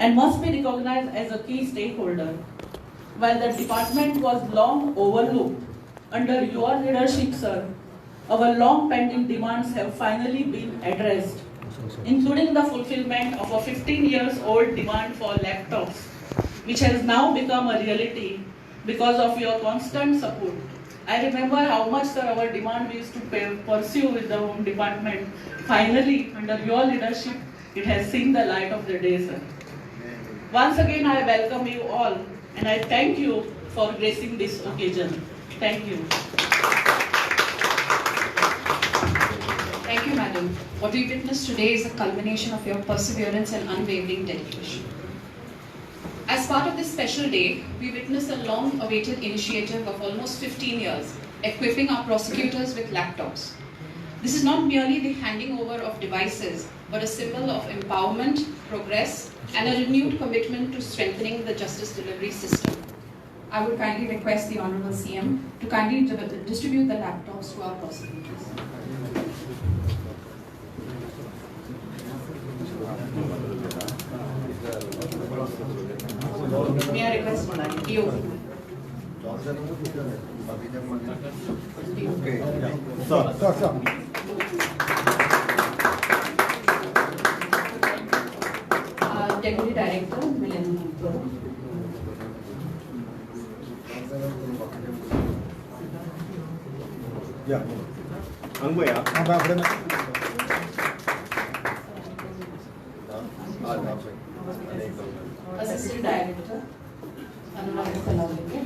and must be recognized as a key stakeholder. While the department was long overlooked, under your leadership, sir, our long pending demands have finally been addressed, including the fulfillment of a 15 years old demand for laptops, which has now become a reality because of your constant support. I remember how much, sir, our demand we used to pursue with the Home Department. Finally, under your leadership, it has seen the light of the day, sir. Once again, I welcome you all and I thank you for gracing this occasion. Thank you. Thank you, madam. What we witnessed today is a culmination of your perseverance and unwavering dedication. As part of this special day, we witnessed a long-awaited initiative of almost 15 years, equipping our prosecutors with laptops. This is not merely the handing over of devices, but a symbol of empowerment, progress, and a renewed commitment to strengthening the justice delivery system. I would kindly request the Honorable CM to kindly distribute the laptops to our prosecutors. May I request DO? Deputy Director, Millennium. Ya. Anggo ya. Apa benar? Assistant Director, Anurag Kalawale.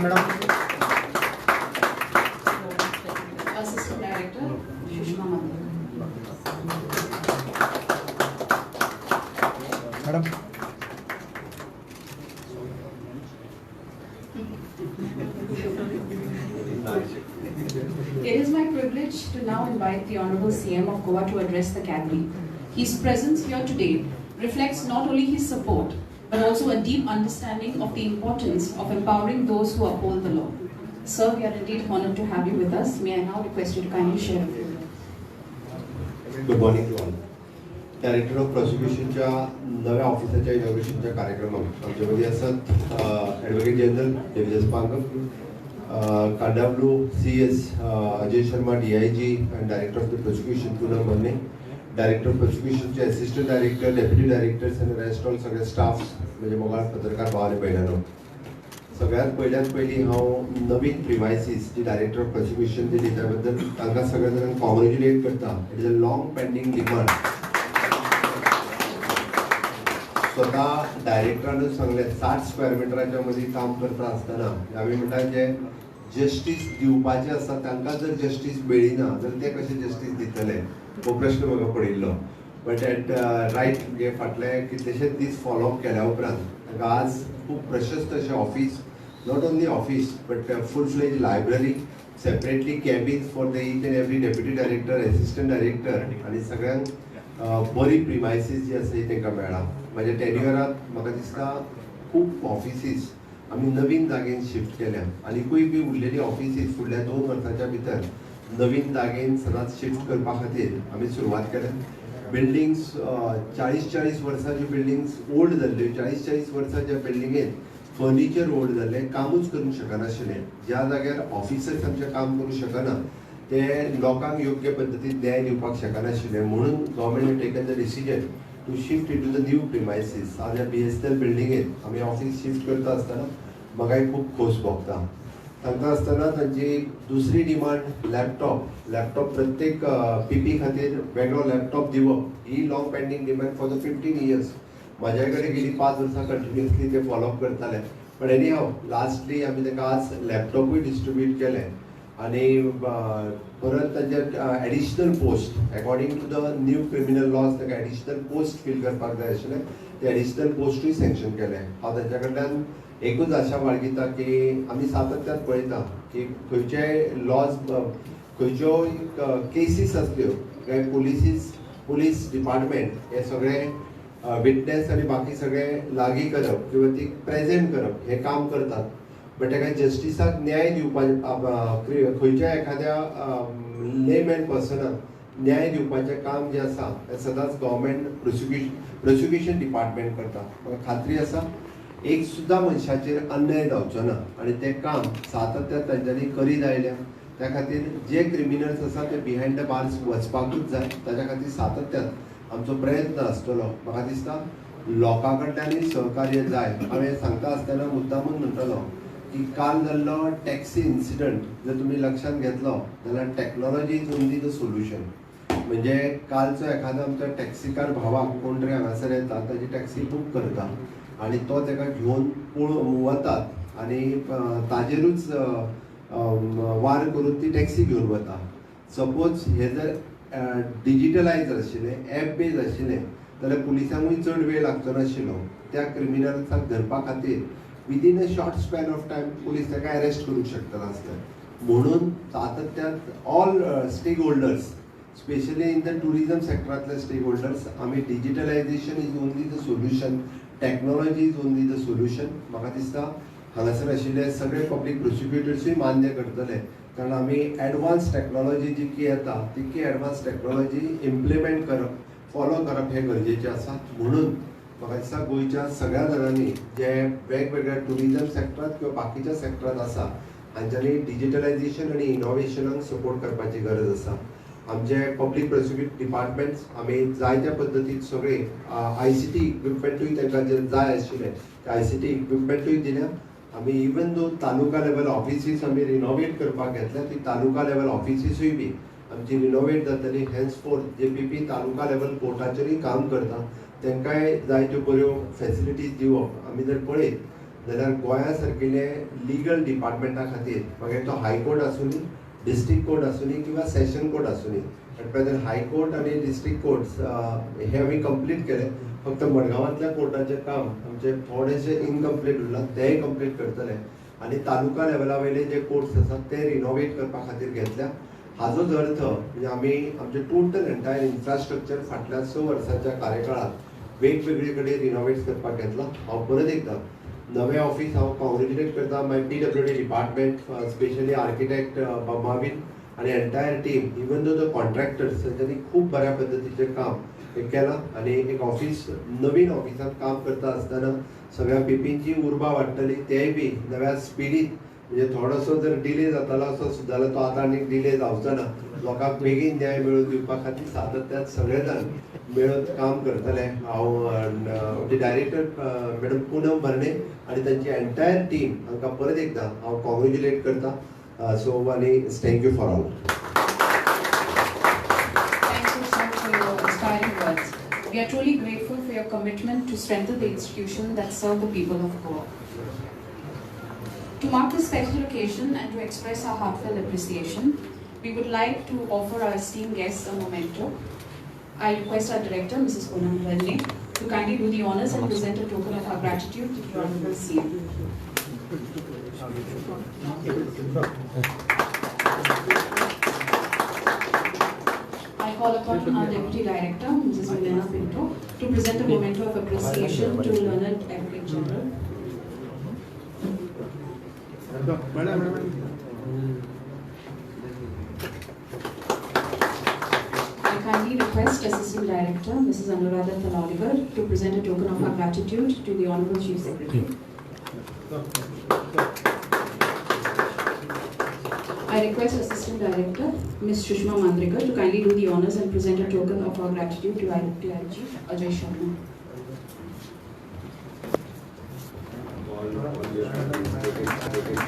Madam. Assistant Director, Sushma Mandal. Madam. It is my privilege to now invite the Honorable CM of Goa to address the gathering. His presence here today reflects not only his support, but also a deep understanding of the importance of empowering those who uphold the law. Sir, we are indeed honored to have you with us. May I now request you to kindly share a few words. Good morning to all. Director of प्रोसिक्युशनच्या नव्या ऑफिसाच्या इनॉग्रेशनच्या कार्यक्रमात आमच्यामध्ये असत advocate general Devidas Pangam, Kandavelu CS Ajay Sharma DIG and director of the prosecution Poonam Manne, director of प्रोसिक्युशनचे assistant director, deputy directors आणि rest all सगळे स्टाफ म्हणजे मोगाळ पत्रकार भावाने भयणानो. सगळ्यात पयली हांव नवीन प्रिमायसीस जी डायरेक्टर ऑफ प्रोसिक्युशन दिली त्या बद्दल तांकां सगळ्या जाणांक कॉंग्रॅच्युलेट करता. It is a long pending demand. स्वतः डायरेक्टरानूच सांगले 60 स्क्वेअर मिटराच्या मध्ये काम करता आसतना आमी म्हणटा जे जस्टीस दिवपाचे आसा तांकां जर जस्टीस मेळिना जाल्यार ते कशें जस्टीस दितले हो प्रश्न म्हाका पडिल्लो. बट एट रायट म्हणजे फाटले कितलेशेच दीस फॉलोअप केल्या उपरांत तांकां आज खूब प्रशस्त अशें office, not only office but full fledged library, separately cabins for the each and every deputy director, assistant director आनी सगळ्यांक बरी प्रिमायसीस जी आसा ती तांकां मेळ्ळा. म्हाज्या टेन्युअरांत म्हाका दिसता खूब ऑफिसीस आमी नवीन जागेन शिफ्ट केल्या. आनीकूय बी उरलेली ऑफिसीस फुडल्या 2 वर्सांच्या भितर नवीन जागेन सदांच शिफ्ट करपा खातीर आमी सुरवात केल्या. बिल्डिंग्स 40-40 वर्सांची बिल्डिंग्स ओल्ड जाल्ल्यो. 40-40 वर्सांच्या बिल्डिंगेन फर्निचर ओल्ड जाल्लें, कामूच करूंक शकनाशिल्लें. ज्या जाग्यार ऑफिसर्स आमचें काम करूंक शकना ते लोकांक योग्य पद्दतीन न्याय दिवपाक शकनाशिल्ले. म्हणून government taken the decision to shift into the new premises. आज ह्या BSNL बिल्डिंगेन आमी ऑफिस शिफ्ट करता आसतना म्हाकाय खूब खोस भोगता. तांकां आसतना तांची दुसरी डिमांड लॅपटॉप प्रत्येक PP खातीर वेगळो लॅपटॉप दिवप ही long pending demand for the 15 years. म्हाज्या कडेन गेली 5 वर्सां कंटिन्युअसली ते फॉलोअप करताले. बट एनी हाव लास्टली आमी ताका आज लॅपटॉपूय डिस्ट्रिब्यूट केले आनी परत ताचे additional post according to the new criminal laws ताका एडिशनल पोस्ट फील करपाक जाय आशिल्ले. ते एडिशनल पोस्टूय सँक्शन केले. हांव ताच्या कडल्यान एकूच आशा बाळगिता की आमी सातत्यान पळयता की खंयचेय लॉज, खंयच्योय केसीस आसल्यो काय पुलीस डिपार्टमेंट हे सगळे विटनेस आनी बाकी सगळे लागीं करप किंवा ती प्रेजेंट करप हे काम करतात. बट ताका जस्टिसाक न्याय दिवपाचे खंयच्या एखाद्या लेमॅन पर्सनाक न्याय दिवपाचें काम जें आसा तें सदांच गव्हर्मेंट प्रोसिक्युशन डिपार्टमेंट करता. म्हाका खात्री आसा एक सुद्दां मनशाचेर अन्याय जावचो ना आनी तें काम सातत्यान तांच्यांनी करीत आयल्या. त्या खातीर जे क्रिमिनल्स आसा ते बिहायंड द बार्स वचपाकूच जाय. ताच्या खातीर सातत्यान आमचो प्रयत्न आसतलो. म्हाका दिसता लोकां कडल्यानूय सहकार्य जाय. हांवें सांगता आसतना मुद्दामून म्हणटलो की काल जाल्लो टॅक्सी इन्सिडंट जर तुमी लक्षांत घेतलो जाल्यार technology is only the solution. म्हणजे कालचो एखादो आमचो टॅक्सीकार भावाक कोण तरी हांगासर येता ताची टॅक्सी बूक करता आनी तो ताका घेवन वतात आनी ताजेरूच वार करून ती टॅक्सी घेवन वता. सपोज हे जर डिजिटलायज आशिल्लें एप बेज आशिल्लें जाल्यार पुलिसांकूय चड वेळ लागचो नाशिल्लो. त्या क्रिमिनल्साक धरपा खातीर within a short span of time police ताका अरेस्ट करूंक शकतालो आसता. म्हणून सातत्यान all stakeholders specially in the tourism सेक्टरांतले स्टेक होल्डर्स आमी digitalisation is only the solution, technology is only the solution. म्हाका दिसता हांगासर आशिल्ले सगळे पब्लीक प्रोसिक्युटर्सूय मान्य करतले कारण आमी एडवान्स टॅक्नॉलॉजी जितकी येता तितकी एडवान्स टॅक्नॉलॉजी इम्प्लिमेंट करप, फॉलो करप हें गरजेचें आसा. म्हणून म्हाका दिसता गोंयच्या सगळ्या जाणांनी जे वेगवेगळ्या टुरिजम सेक्टरांत किंवा बाकीच्या सेक्टरांत आसा हांच्यांनी डिजिटलायजेशन आनी इनोव्हेशनाक सपोर्ट करपाची गरज आसा. आमचे पब्लीक प्रोसिक्यूट डिपार्टमेंट्स आमी जायत्या पद्दतीन सगळे ICT इक्विपमेंटूय तांकां जे जाय आशिल्ले ते ICT इक्विपमेंटूय दिल्या. आमी even though taluka level offices आमी रिनोवेट करपाक घेतल्या ती तालुका लेवल ऑफिसीसूय बी आमची रिनोवेट जातली. हेन्सफोर्थ JPP तालुका लेवल कोर्टाचेरूय काम करता तांकांय जायत्यो बऱ्यो फॅसिलिटीज दिवप. आमी जर पळयत जाल्यार गोंया सारकिल्ले लिगल डिपार्टमेंटा खातीर मागीर तो हायकोर्ट आसूनी, डिस्ट्रिक्ट कोर्ट आसूनी किंवा सेशन कोर्ट आसूनी, एट प्रेझेंट हायकोर्ट आनी डिस्ट्रिक्ट कोर्ट्स हे आमी कंप्लीट केले. फक्त मडगांवांतल्या कोर्टाचें काम आमचे थोडेशे इनकम्प्लीट उरला तेंय कंप्लीट करतले आनी तालुका लेवला वयले जे कोर्ट्स आसात ते रिनोवेट करपा खातीर घेतल्या. हाजोच अर्थ म्हणजे आमी आमचे टोटल एंटायर इन्फ्रास्ट्रक्चर फाटल्या 6 वर्सांच्या कार्यकाळात वेगवेगळे कडेन रिनोवेट करपाक घेतला. हांव परत एकदा नवे ऑफिस हांव कॉंग्रेच्युलेट करता my PWD department, specially architect बाबीन आनी entire team, even though the contractors तांच्यांनी खूब बऱ्या पद्दतीचें काम केलां. आनी एक ऑफिस नवीन ऑफिसांत काम करता आसतना सगळ्या पीपींची उर्बा वाडटली तेय बी नव्या स्पिडीत. म्हणजे थोडोसो जर डिले जातालो असो जाल्यार तो आतां आनीक डिले जावचो ना. लोकांक बेगीन न्याय मेळून दिवपा खातीर सातत्यान सगळे जाण मेळून काम करतले. हांव डायरेक्टर मॅडम पूनम भरणे आनी तांची एंटायर टीम हांकां परत एकदां हांव कॉंग्रेच्युलेट करता. सो आनी thank you for all. Thank you so much for your inspiring words. We are truly grateful for your commitment to strengthen the institution that serve the people of Goa. To mark this special occasion and to express our heartfelt appreciation, we would like to offer our esteemed guests a memento. I request our director, Mrs. Poonam Bharne, to kindly do the honors and present a token of our gratitude to the Honorable CM. I call upon our Deputy Director, Mrs. Milena Pinto, to present a memento of appreciation to Learned Advocate General. I kindly request Assistant Director, Mrs. Anuradha Talaligar, to present a token of our gratitude to the Honorable Chief Secretary. I request Assistant Director, Ms. Shushma Mandrikar, to kindly do the honors and present a token of our gratitude to IIT Ajay Sharma.